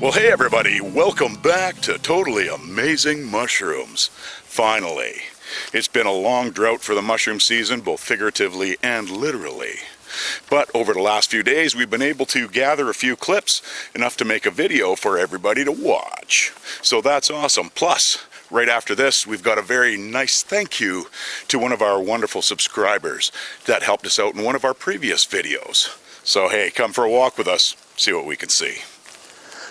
Well, hey everybody, welcome back to Totally Amazing Mushrooms. Finally, it's been a long drought for the mushroom season, both figuratively and literally. But over the last few days, we've been able to gather a few clips, enough to make a video for everybody to watch. So that's awesome. Plus, right after this, we've got a very nice thank you to one of our wonderful subscribers that helped us out in one of our previous videos. So hey, come for a walk with us, see what we can see.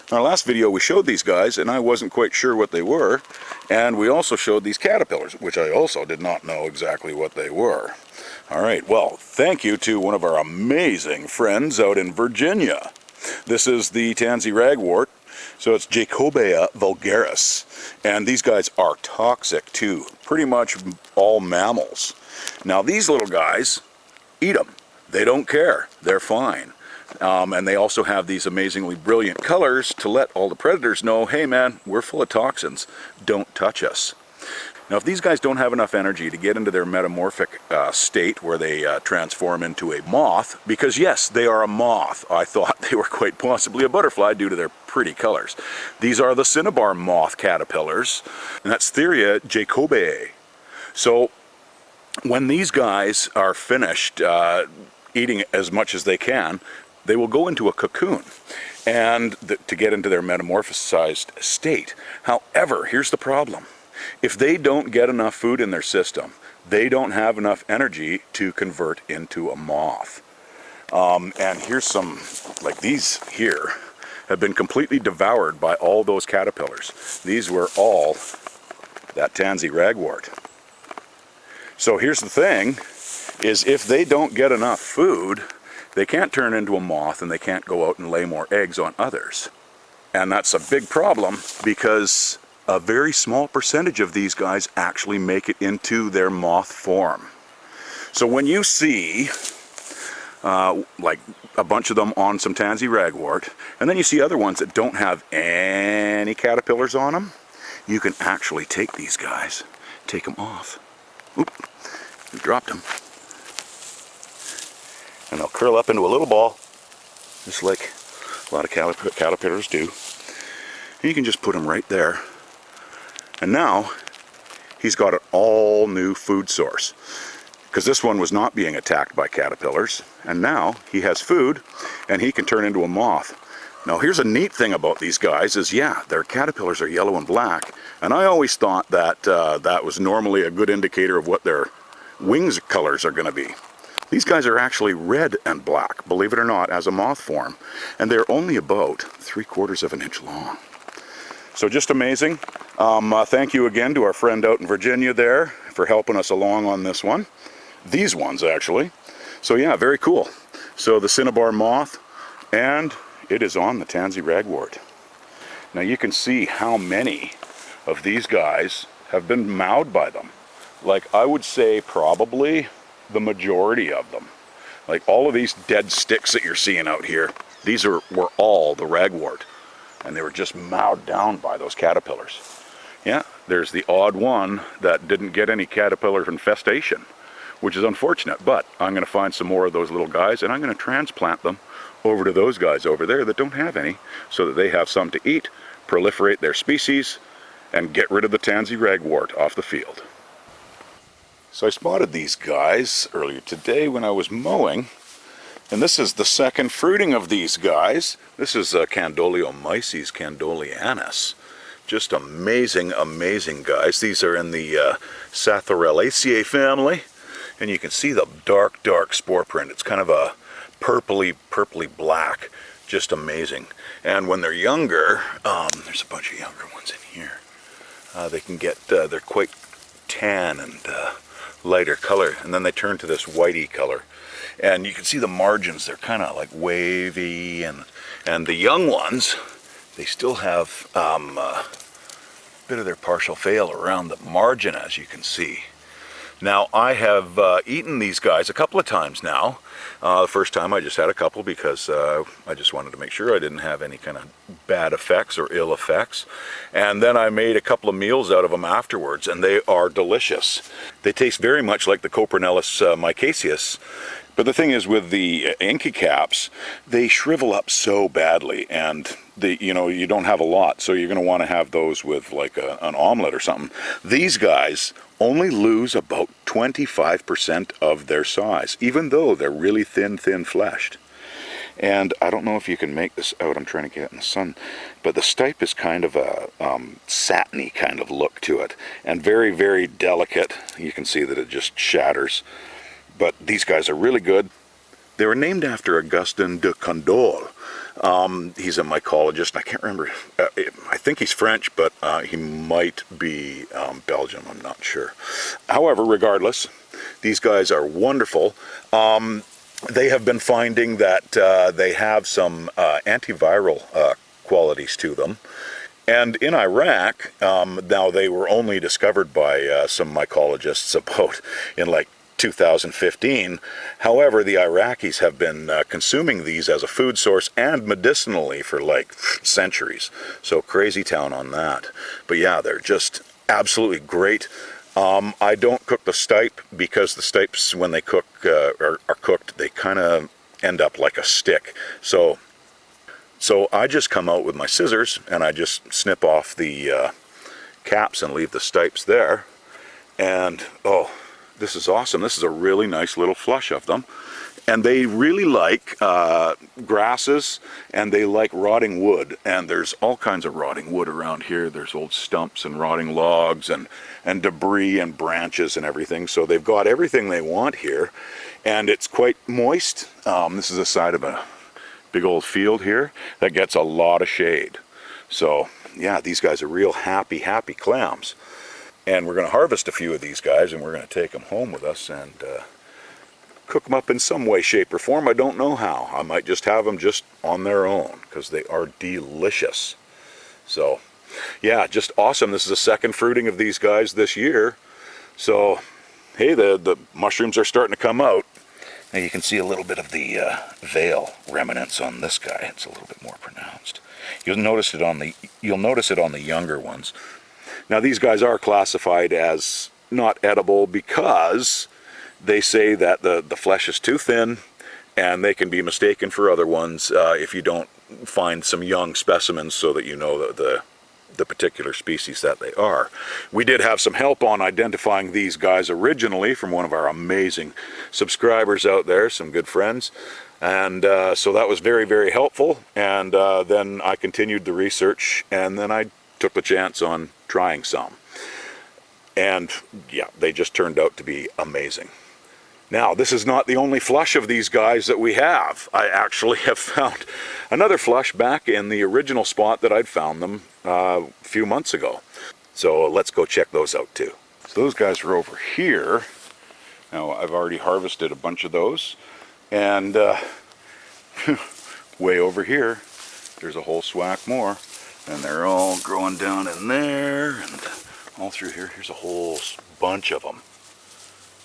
In our last video we showed these guys and I wasn't quite sure what they were, and we also showed these caterpillars, which I also did not know exactly what they were. Alright, well, thank you to one of our amazing friends out in Virginia. This is the tansy ragwort, so it's Jacobea vulgaris, and these guys are toxic to pretty much all mammals. Now these little guys eat them. They don't care. They're fine. And they also have these amazingly brilliant colors to let all the predators know, hey man, we're full of toxins, don't touch us. Now if these guys don't have enough energy to get into their metamorphic state where they transform into a moth, because yes, they are a moth. I thought they were quite possibly a butterfly due to their pretty colors. These are the Cinnabar moth caterpillars, and that's Theria jacobae. So when these guys are finished eating as much as they can, they will go into a cocoon and to get into their metamorphosized state. However, here's the problem. If they don't get enough food in their system, they don't have enough energy to convert into a moth. And here's some, like these here, have been completely devoured by all those caterpillars. These were all that tansy ragwort. So here's the thing, is if they don't get enough food, they can't turn into a moth and they can't go out and lay more eggs on others. And that's a big problem because a very small percentage of these guys actually make it into their moth form. So when you see like a bunch of them on some tansy ragwort, and then you see other ones that don't have any caterpillars on them, you can actually take these guys, take them off. Oop, we dropped them. And they'll curl up into a little ball, just like a lot of caterpillars do. And you can just put them right there. And now, he's got an all new food source. Because this one was not being attacked by caterpillars. And now, he has food, and he can turn into a moth. Now here's a neat thing about these guys is, yeah, their caterpillars are yellow and black. And I always thought that that was normally a good indicator of what their wings colors are going to be. These guys are actually red and black, believe it or not, as a moth form. And they're only about 3/4 of an inch long. So just amazing. Thank you again to our friend out in Virginia there for helping us along on this one. These ones, actually. So yeah, very cool. So the Cinnabar moth, and it is on the tansy ragwort. Now you can see how many of these guys have been mauled by them. Like I would say probably the majority of them. Like all of these dead sticks that you're seeing out here, these were all the ragwort, and they were just mowed down by those caterpillars. Yeah, there's the odd one that didn't get any caterpillar infestation, which is unfortunate, but I'm going to find some more of those little guys and I'm going to transplant them over to those guys over there that don't have any, so that they have some to eat, proliferate their species, and get rid of the tansy ragwort off the field. So I spotted these guys earlier today when I was mowing, and this is the second fruiting of these guys. This is Candoleomyces candoleanus. Just amazing, amazing guys. These are in the Chanterelles family, and you can see the dark, dark spore print. It's kind of a purpley black. Just amazing. And when they're younger, there's a bunch of younger ones in here. They can get, they're quite tan and lighter color, and then they turn to this whitey color, and you can see the margins, they're kind of like wavy, and the young ones, they still have a bit of their partial veil around the margin, as you can see. Now I have eaten these guys a couple of times now. The first time I just had a couple because I just wanted to make sure I didn't have any kind of bad effects or ill effects. And then I made a couple of meals out of them afterwards, and they are delicious. They taste very much like the Coprinus mycaceus, But the thing is, with the inky caps, they shrivel up so badly, and you don't have a lot, so you're going to want to have those with like an omelet or something. These guys only lose about 25% of their size, even though they're really thin fleshed. And I don't know if you can make this out, I'm trying to get it in the sun, but the stipe is kind of a satiny kind of look to it, and very, very delicate. You can see that it just shatters. But these guys are really good. They were named after Augustin de Candolle. He's a mycologist, and I can't remember, I think he's French, but he might be Belgian, I'm not sure. However, regardless, these guys are wonderful. They have been finding that they have some antiviral qualities to them. And in Iraq, now they were only discovered by some mycologists about in like 2015. However, the Iraqis have been consuming these as a food source and medicinally for like centuries. So crazy town on that. But yeah, they're just absolutely great. I don't cook the stipe because the stipes, when they cook are cooked, they kind of end up like a stick. So I just come out with my scissors and I just snip off the caps and leave the stipes there. And oh, this is awesome. This is a really nice little flush of them. And they really like grasses, and they like rotting wood. And there's all kinds of rotting wood around here. There's old stumps and rotting logs and debris and branches and everything. So they've got everything they want here. And it's quite moist. This is the side of a big old field here that gets a lot of shade. So yeah, these guys are real happy clams. And we're going to harvest a few of these guys, and we're going to take them home with us and cook them up in some way, shape, or form. I don't know how. I might just have them just on their own, because they are delicious. So yeah, just awesome. This is the second fruiting of these guys this year. So hey, the mushrooms are starting to come out. Now you can see a little bit of the veil remnants on this guy. It's a little bit more pronounced. You'll notice it on the younger ones. Now these guys are classified as not edible because they say that the flesh is too thin, and they can be mistaken for other ones if you don't find some young specimens so that you know the particular species that they are. We did have some help on identifying these guys originally from one of our amazing subscribers out there, some good friends. And so that was very, very helpful. And then I continued the research, and then I took the chance on trying some. And yeah, they just turned out to be amazing. Now, this is not the only flush of these guys that we have. I actually have found another flush back in the original spot that I'd found them a few months ago. So let's go check those out too. So those guys are over here. Now, I've already harvested a bunch of those. And way over here, there's a whole swack more. And they're all growing down in there and all through here. Here's a whole bunch of them.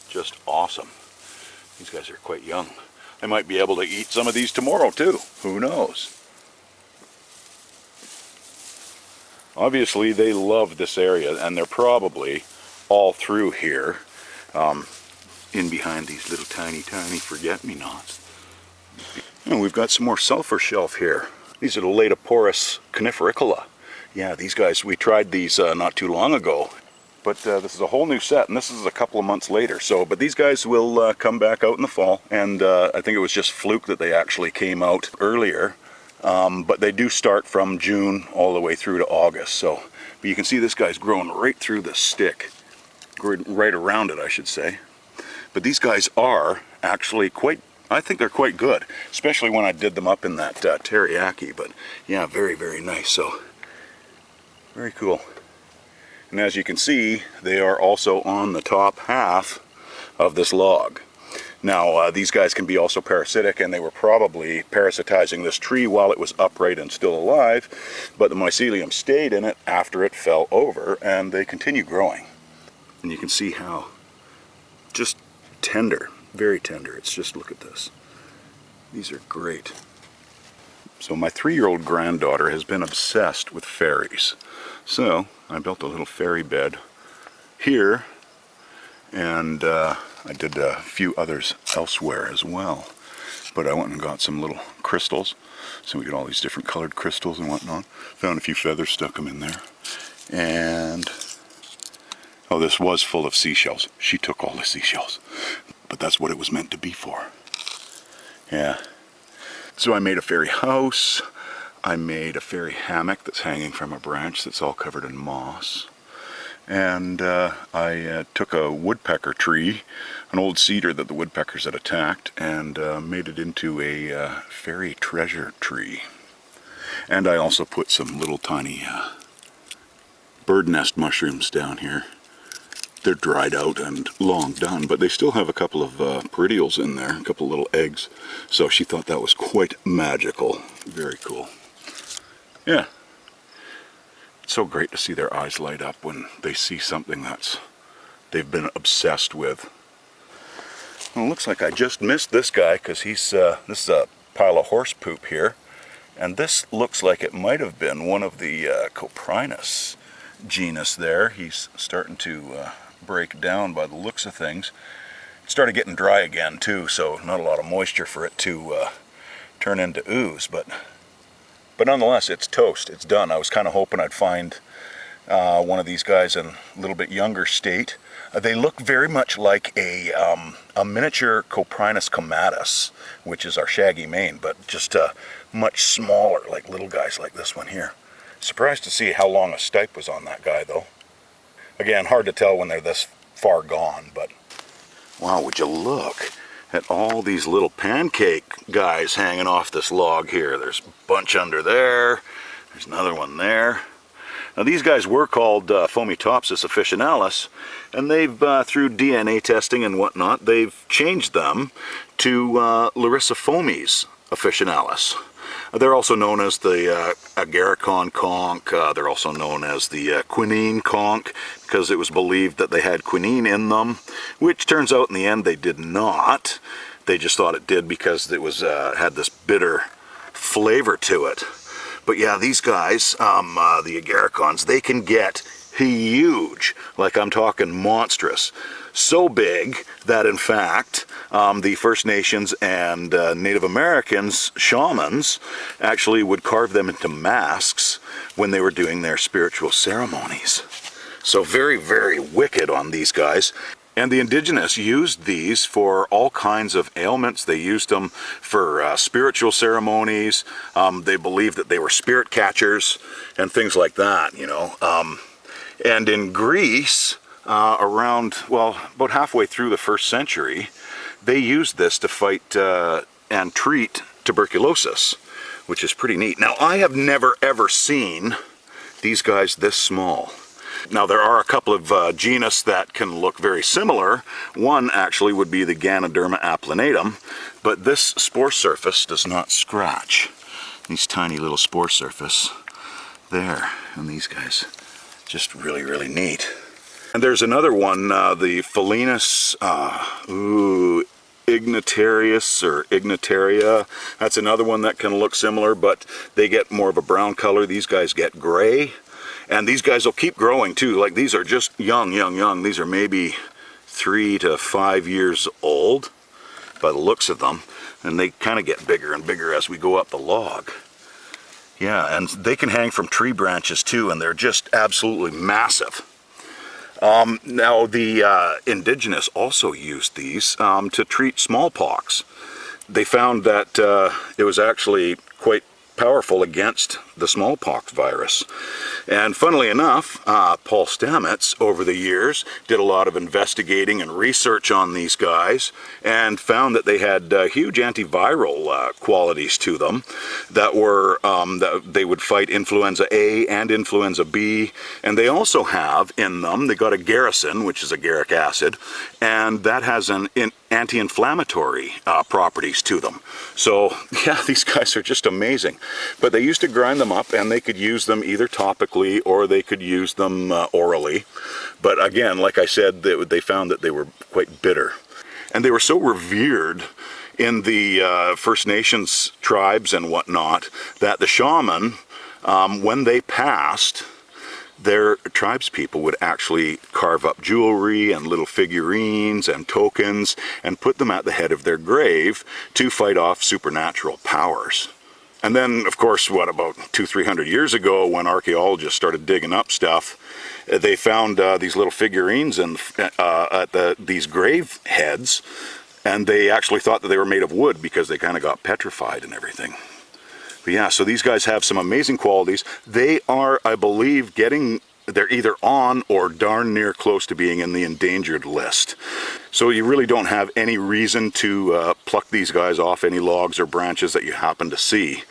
Just awesome. These guys are quite young. I might be able to eat some of these tomorrow too. Who knows? Obviously they love this area, and they're probably all through here, in behind these little tiny forget-me-nots. And we've got some more sulphur shelf here. These are the Latoporus conifericola. Yeah, these guys, we tried these not too long ago. But this is a whole new set, and this is a couple of months later. So, but these guys will come back out in the fall, and I think it was just fluke that they actually came out earlier. But they do start from June all the way through to August. So, but you can see this guy's growing right through the stick, right around it, I should say. But these guys are actually quite, I think they're quite good, especially when I did them up in that teriyaki. But yeah, very, very nice. So, very cool. And as you can see, they are also on the top half of this log. Now, these guys can be also parasitic, and they were probably parasitizing this tree while it was upright and still alive, but the mycelium stayed in it after it fell over, and they continue growing. And you can see how just tender, very tender. It's just, look at this. These are great. So my 3-year-old granddaughter has been obsessed with fairies. So I built a little fairy bed here, and I did a few others elsewhere as well. But I went and got some little crystals. So we got all these different colored crystals and whatnot. Found a few feathers, stuck them in there. And, oh, this was full of seashells. She took all the seashells. But that's what it was meant to be for. Yeah. So I made a fairy house. I made a fairy hammock that's hanging from a branch that's all covered in moss. And I took a woodpecker tree, an old cedar that the woodpeckers had attacked, and made it into a fairy treasure tree. And I also put some little tiny bird nest mushrooms down here. They're dried out and long done, but they still have a couple of peridioles in there, a couple of little eggs. So she thought that was quite magical. Very cool. Yeah. It's so great to see their eyes light up when they see something that's they've been obsessed with. Well, it looks like I just missed this guy because he's this is a pile of horse poop here, and this looks like it might have been one of the Coprinus genus there. He's starting to break down by the looks of things. It started getting dry again too, so not a lot of moisture for it to turn into ooze, but nonetheless, it's toast. It's done. I was kind of hoping I'd find one of these guys in a little bit younger state. They look very much like a miniature Coprinus comatus, which is our shaggy mane, but just much smaller, like little guys like this one here. Surprised to see how long a stipe was on that guy, though. Again, hard to tell when they're this far gone, but wow, would you look at all these little pancake guys hanging off this log here. There's a bunch under there. There's another one there. Now these guys were called Fomitopsis officinalis, and they've, through DNA testing and whatnot, they've changed them to Larissifomes officinalis. They're also known as the Agarikon conk. They're also known as the quinine conk, because it was believed that they had quinine in them, which turns out in the end they did not. They just thought it did because it was had this bitter flavor to it. But yeah, these guys, the Agarikons, they can get huge, like I'm talking monstrous. So big that in fact the First Nations and Native Americans, shamans, actually would carve them into masks when they were doing their spiritual ceremonies. So very, very wicked on these guys. And the indigenous used these for all kinds of ailments. They used them for spiritual ceremonies. They believed that they were spirit catchers and things like that, you know. And in Greece, around, well, about halfway through the 1st century, they used this to fight and treat tuberculosis, which is pretty neat. Now, I have never ever seen these guys this small. Now, there are a couple of genus that can look very similar. One actually would be the Ganoderma applanatum, but this spore surface does not scratch. These tiny little spore surface there, and these guys, just really, really neat. And there's another one, the Phalenus ignatarius or ignataria. That's another one that can look similar, but they get more of a brown color. These guys get gray. And these guys will keep growing too. Like these are just young. These are maybe 3 to 5 years old by the looks of them. And they kind of get bigger and bigger as we go up the log. Yeah, and they can hang from tree branches too, and they're just absolutely massive. Now the indigenous also used these to treat smallpox. They found that it was actually quite powerful against the smallpox virus. And funnily enough, Paul Stamets over the years did a lot of investigating and research on these guys and found that they had huge antiviral qualities to them that were that they would fight influenza A and influenza B, and they also have in them, they got a garrison, which is agaric acid, and that has an anti-inflammatory properties to them. So yeah, these guys are just amazing. But they used to grind them up, and they could use them either topically or they could use them orally. But again, like I said, they found that they were quite bitter. And they were so revered in the First Nations tribes and whatnot that the shaman, when they passed, their tribespeople would actually carve up jewelry and little figurines and tokens and put them at the head of their grave to fight off supernatural powers. And then, of course, what, about 200-300 years ago, when archaeologists started digging up stuff, they found these little figurines at these grave heads, and they actually thought that they were made of wood because they kind of got petrified and everything. But yeah, so these guys have some amazing qualities. They are, I believe, they're either on or darn near close to being in the endangered list. So you really don't have any reason to pluck these guys off any logs or branches that you happen to see.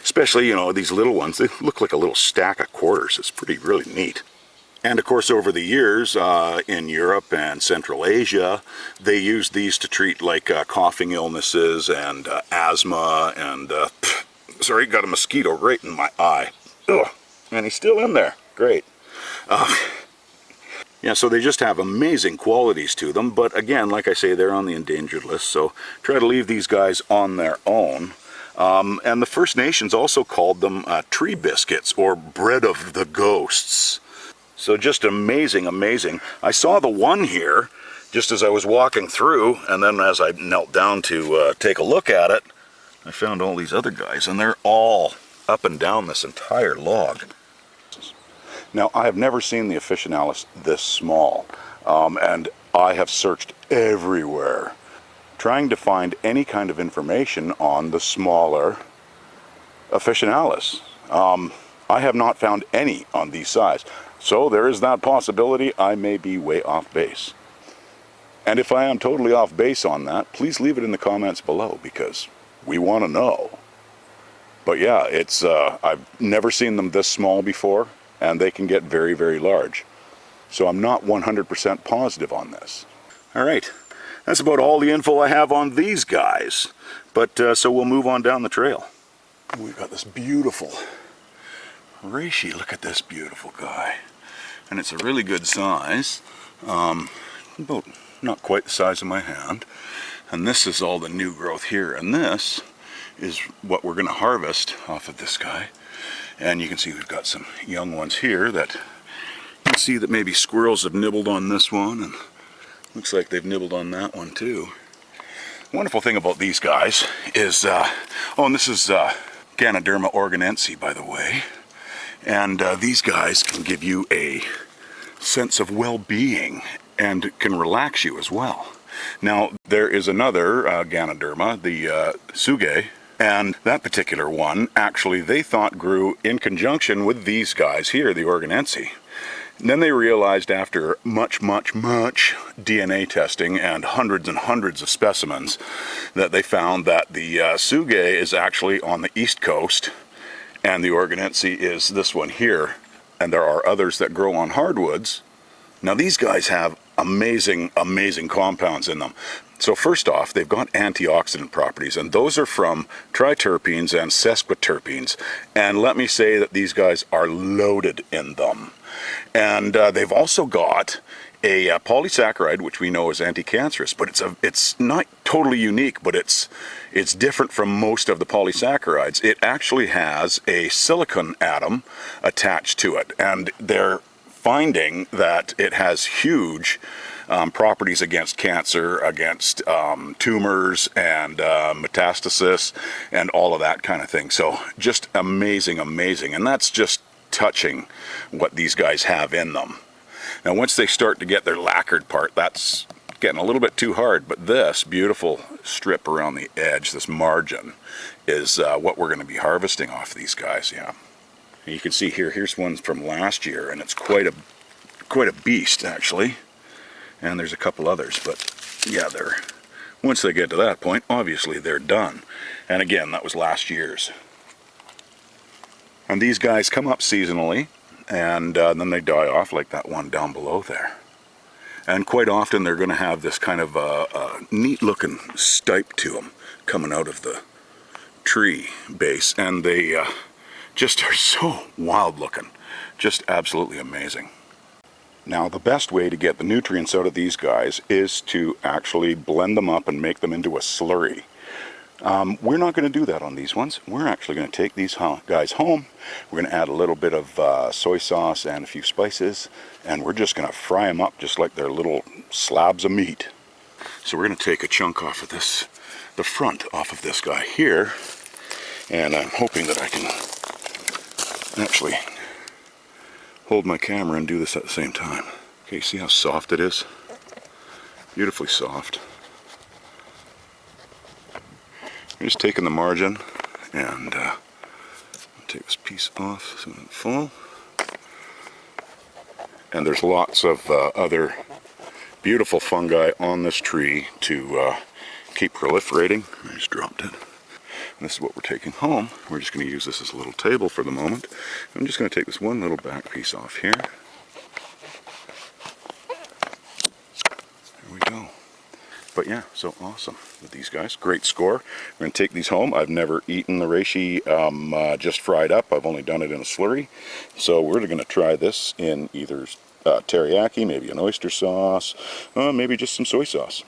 Especially, you know, these little ones, they look like a little stack of quarters. It's really neat. And of course, over the years in Europe and Central Asia, they used these to treat like coughing illnesses and asthma and, sorry, got a mosquito right in my eye. Ugh, and he's still in there. Great. Yeah, so they just have amazing qualities to them, but again, like I say, they're on the endangered list, so try to leave these guys on their own. And the First Nations also called them tree biscuits, or bread of the ghosts. So just amazing, amazing. I saw the one here just as I was walking through, and then as I knelt down to take a look at it, I found all these other guys, and they're all up and down this entire log. Now, I have never seen the officinalis this small, and I have searched everywhere trying to find any kind of information on the smaller officinalis. I have not found any on these size, so there is that possibility I may be way off base. And if I am totally off base on that, please leave it in the comments below, because we want to know. But yeah, it's I've never seen them this small before, and they can get very large. So I'm not 100% positive on this. All right, that's about all the info I have on these guys. But so we'll move on down the trail. We've got this beautiful Reishi. Look at this beautiful guy. And it's a really good size. About not quite the size of my hand. And this is all the new growth here. And this is what we're going to harvest off of this guy. And you can see we've got some young ones here that you can see that maybe squirrels have nibbled on this one, and looks like they've nibbled on that one too. The wonderful thing about these guys is, oh, and this is Ganoderma organense, by the way, and these guys can give you a sense of well-being and can relax you as well. Now, there is another Ganoderma, the Tsuge, and that particular one, actually, they thought grew in conjunction with these guys here, the organense. And then they realized after much DNA testing and hundreds of specimens that they found that the Tsuge is actually on the East Coast and the organense is this one here. And there are others that grow on hardwoods. Now these guys have amazing compounds in them. So first off, they've got antioxidant properties, and those are from triterpenes and sesquiterpenes. And let me say that these guys are loaded in them. And they've also got a polysaccharide, which we know is anti-cancerous, but it's not totally unique, but it's different from most of the polysaccharides. It actually has a silicon atom attached to it, and they're finding that it has huge properties against cancer, against tumors and metastasis and all of that kind of thing. So just amazing, and that's just touching what these guys have in them. Now once they start to get their lacquered part, that's getting a little bit too hard, but this beautiful strip around the edge, this margin, is what we're going to be harvesting off these guys. Yeah, and you can see here's one from last year, and it's quite a beast actually. And there's a couple others, but yeah, once they get to that point, obviously they're done. And again, that was last year's. And these guys come up seasonally, and then they die off like that one down below there. And quite often they're going to have this kind of a neat looking stipe to them coming out of the tree base, and they just are so wild looking, just absolutely amazing. Now the best way to get the nutrients out of these guys is to actually blend them up and make them into a slurry. We're not going to do that on these ones. We're actually going to take these guys home. We're going to add a little bit of soy sauce and a few spices, and we're just going to fry them up just like they're little slabs of meat. So we're going to take a chunk off of this, the front off of this guy here, and I'm hoping that I can actually hold my camera and do this at the same time. Okay, see how soft it is? Beautifully soft. I'm just taking the margin and take this piece off so it doesn't fall. And there's lots of other beautiful fungi on this tree to keep proliferating. I just dropped it. And this is what we're taking home. We're just going to use this as a little table for the moment. I'm just going to take this one little back piece off here. There we go. But yeah, so awesome with these guys. Great score. We're going to take these home. I've never eaten the reishi just fried up. I've only done it in a slurry. So we're going to try this in either teriyaki, maybe an oyster sauce, maybe just some soy sauce.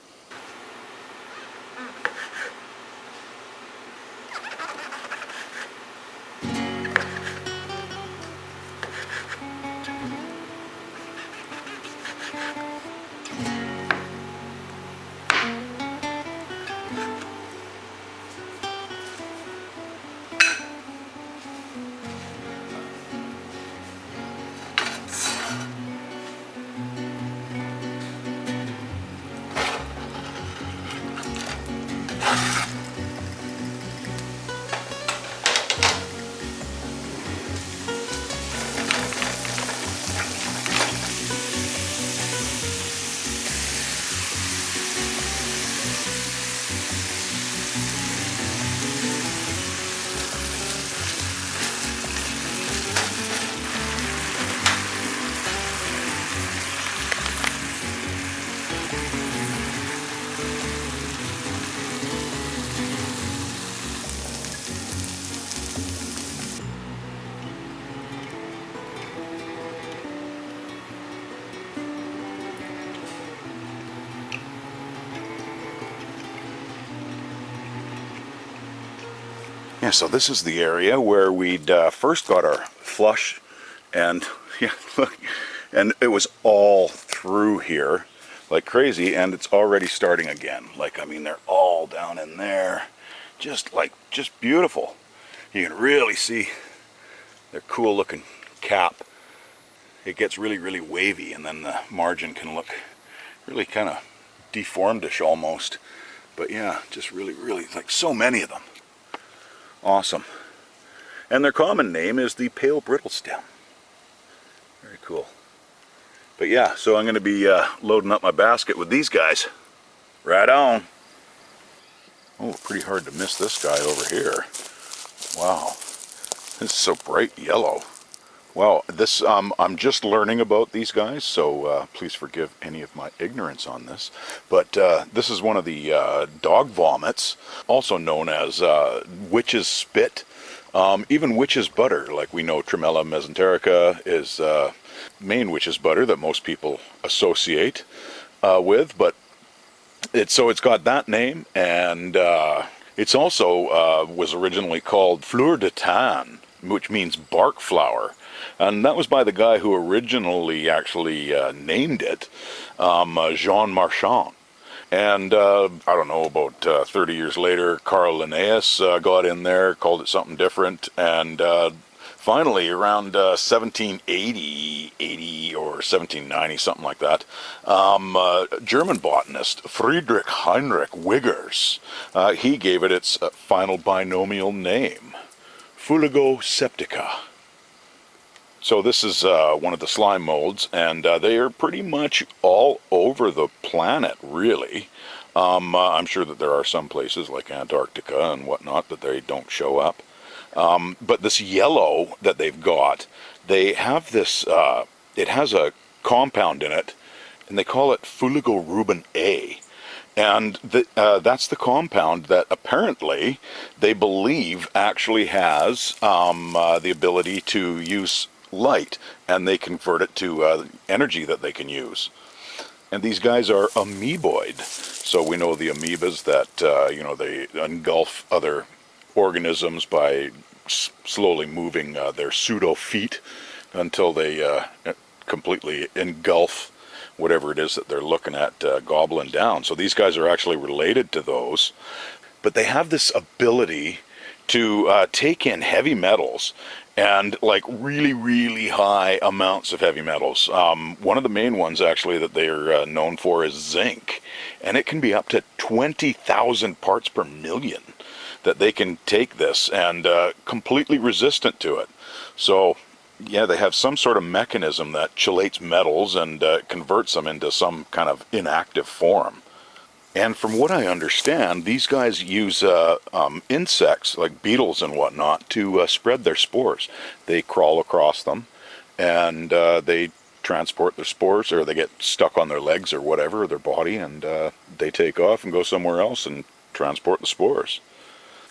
Yeah, so this is the area where we'd first got our flush, and yeah, look, and it was all through here like crazy, and it's already starting again. Like, I mean, they're all down in there, just beautiful. You can really see their cool looking cap. It gets really wavy, and then the margin can look really kind of deformed-ish almost. But yeah, just really, like so many of them. Awesome. And their common name is the pale brittle stem. Very cool. But yeah, so I'm going to be loading up my basket with these guys. Right on. Oh, pretty hard to miss this guy over here. Wow. This is so bright yellow. Well, this I'm just learning about these guys, so please forgive any of my ignorance on this. But this is one of the dog vomits, also known as witch's spit, even witch's butter. Like we know Tremella mesenterica is main witch's butter that most people associate with, but it's got that name, and it's also was originally called fleur de tan, which means bark flower. And that was by the guy who originally actually named it, Jean Marchand. And I don't know, about 30 years later, Carl Linnaeus got in there, called it something different, and finally around 1780, 80 or 1790, something like that, German botanist Friedrich Heinrich Wiggers, he gave it its final binomial name, Fuligo septica. So this is one of the slime molds, and they are pretty much all over the planet, really. I'm sure that there are some places like Antarctica and whatnot that they don't show up. But this yellow that they've got, they have this, it has a compound in it, and they call it Fuligorubin A. And that's the compound that apparently they believe actually has the ability to use light, and they convert it to energy that they can use. And these guys are amoeboid. So we know the amoebas that, you know, they engulf other organisms by slowly moving their pseudo feet until they completely engulf whatever it is that they're looking at gobbling down. So these guys are actually related to those. But they have this ability to take in heavy metals, and like really, really high amounts of heavy metals. One of the main ones actually that they're known for is zinc, and it can be up to 20,000 parts per million that they can take this, and completely resistant to it. So yeah, they have some sort of mechanism that chelates metals and converts them into some kind of inactive form. And from what I understand, these guys use insects like beetles and whatnot to spread their spores. They crawl across them, and they transport their spores, or they get stuck on their legs or whatever, or their body, and they take off and go somewhere else and transport the spores.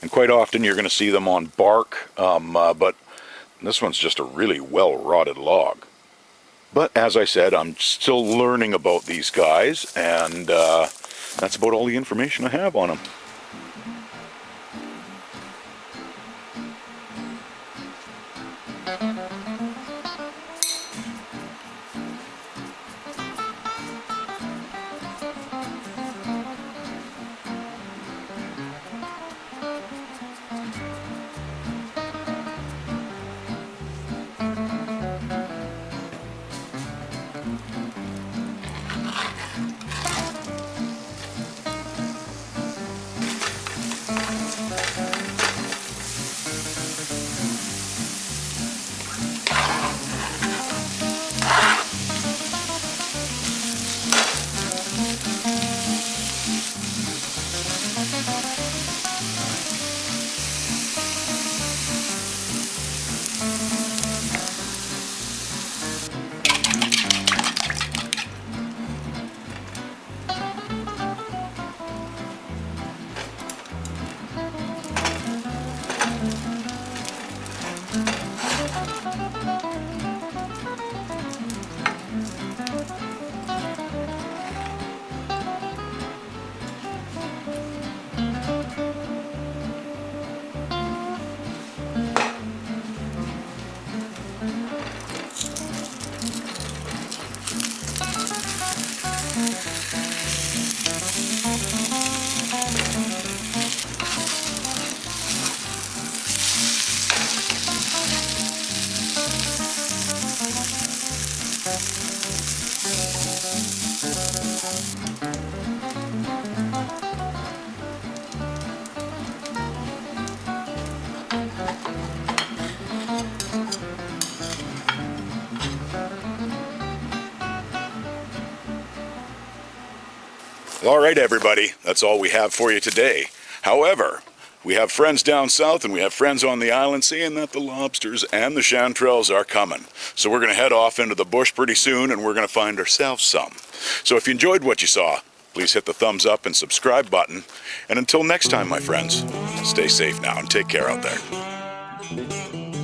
And quite often you're going to see them on bark, but this one's just a really well-rotted log. But as I said, I'm still learning about these guys, and that's about all the information I have on them. All right, everybody, that's all we have for you today. However, we have friends down south and we have friends on the island saying that the lobsters and the chanterelles are coming. So we're going to head off into the bush pretty soon, and we're going to find ourselves some. So if you enjoyed what you saw, please hit the thumbs up and subscribe button. And until next time, my friends, stay safe now and take care out there.